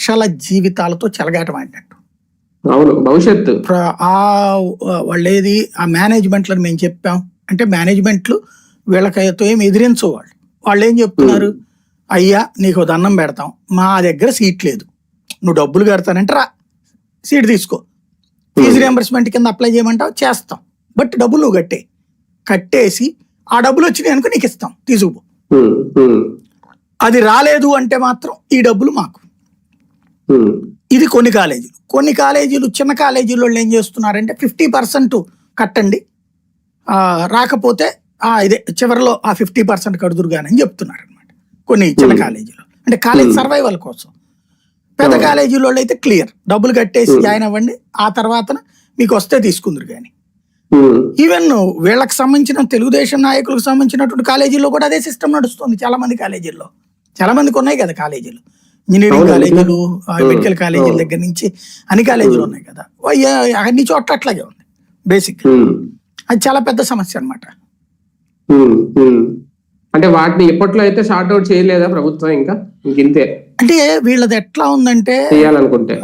లక్షల జీవితాలతో చెలగాటమాడినట్టు. అవును, భవిష్యత్తు వాళ్ళేది ఆ మేనేజ్మెంట్లను మేము చెప్పాం అంటే మేనేజ్మెంట్లు వీళ్ళకైతే ఏమి ఎదిరించేవాళ్ళు. వాళ్ళు ఏం చెప్తున్నారు, అయ్యా నీకు దండం పెడతాం, మా దగ్గర సీట్ లేదు, నువ్వు డబ్బులు కడతానంటే రా సీట్ తీసుకో, ఫీజు రియంబర్స్మెంట్ కింద అప్లై చేయమంటావు చేస్తాం, బట్ డబ్బులు నువ్వు కట్టేసి ఆ డబ్బులు వచ్చినాయి అనుకో నీకు ఇస్తాం తీసుకుపో. అది రాలేదు అంటే మాత్రం ఈ డబ్బులు మాకు. ఇది కొన్ని కాలేజీలు చిన్న కాలేజీల వాళ్ళు ఏం చేస్తున్నారంటే 50% కట్టండి, రాకపోతే ఇదే చివరిలో ఆ 50% కడుదురు కానీ అని చెప్తున్నారు అనమాట కొన్ని చిన్న కాలేజీలో. అంటే కాలేజ్ సర్వైవల్ కోసం. పెద్ద కాలేజీల వాళ్ళు అయితే క్లియర్, డబ్బులు కట్టేసి జాయిన్ అవ్వండి, ఆ తర్వాత మీకు వస్తే తీసుకుందరు కానీ. ఈవెన్ వీళ్ళకి సంబంధించిన తెలుగుదేశం నాయకులకు సంబంధించినటువంటి కాలేజీల్లో కూడా అదే సిస్టమ్ నడుస్తుంది. చాలా మంది కాలేజీల్లో, చాలా మందికి ఉన్నాయి కదా కాలేజీలు, ఇంజనీరింగ్ కాలేజీలు, మెడికల్ కాలేజీల దగ్గర నుంచి అన్ని కాలేజీలు ఉన్నాయి కదా, అన్ని చోట్ల అట్లాగే ఉంది బేసిక్. అది చాలా పెద్ద సమస్య అనమాట. అంటే వాటిని ఎప్పట్లో అయితే షార్ట్ అవుట్ చేయలేదా ప్రభుత్వం? ఇంకా ఇంతే అంటే వీళ్ళది ఎట్లా ఉందంటే చేయాలనుకుంటే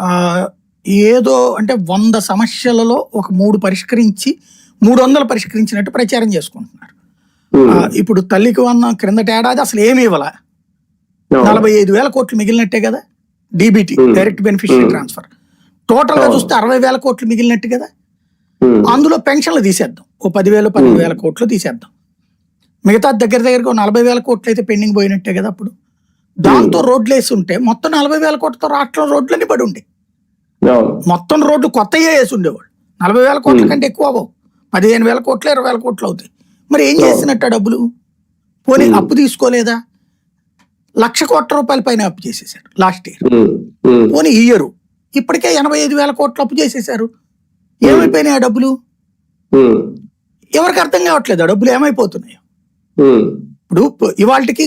ఏదో అంటే 100 సమస్యలలో ఒక 3 పరిష్కరించి 300 పరిష్కరించినట్టు ప్రచారం చేసుకుంటున్నారు. ఇప్పుడు తల్లికి వందనం క్రిందటి ఏడాది అసలు ఏమి ఇవ్వాల, 45,000 కోట్లు మిగిలినట్టే కదా DBT, direct beneficiary transfer. Total గా చూస్తే 60,000 కోట్లు మిగిలినట్టు కదా. అందులో పెన్షన్లు తీసేద్దాం, ఓ 10,000 12,000 కోట్లు తీసేద్దాం, మిగతా దగ్గరగా 40,000 కోట్లు అయితే పెండింగ్ పోయినట్టే కదా. అప్పుడు దాంతో రోడ్లు వేసి ఉంటే మొత్తం 40,000 కోట్లతో రాష్ట్రం రోడ్లన్నీ పడి ఉండే, మొత్తం రోడ్లు కొత్తగా వేసి ఉండేవాళ్ళు. 40,000 కోట్ల కంటే ఎక్కువ అవ్వవు, 15,000 కోట్లు 20,000 కోట్లు అవుతాయి. మరి ఏం చేసినట్టు డబ్బులు? పోనీ అప్పు తీసుకోలేదా? 1,00,000 కోట్ల రూపాయల పైన అప్పు చేసేసారు లాస్ట్ ఇయర్. పోనీ ఈ ఇయర్ ఇప్పటికే 85,000 కోట్లు అప్పు చేసేసారు. ఏమైపోయినాయి ఆ డబ్బులు? ఎవరికి అర్థం కావట్లేదు ఆ డబ్బులు ఏమైపోతున్నాయో. ఇప్పుడు ఇవాళకి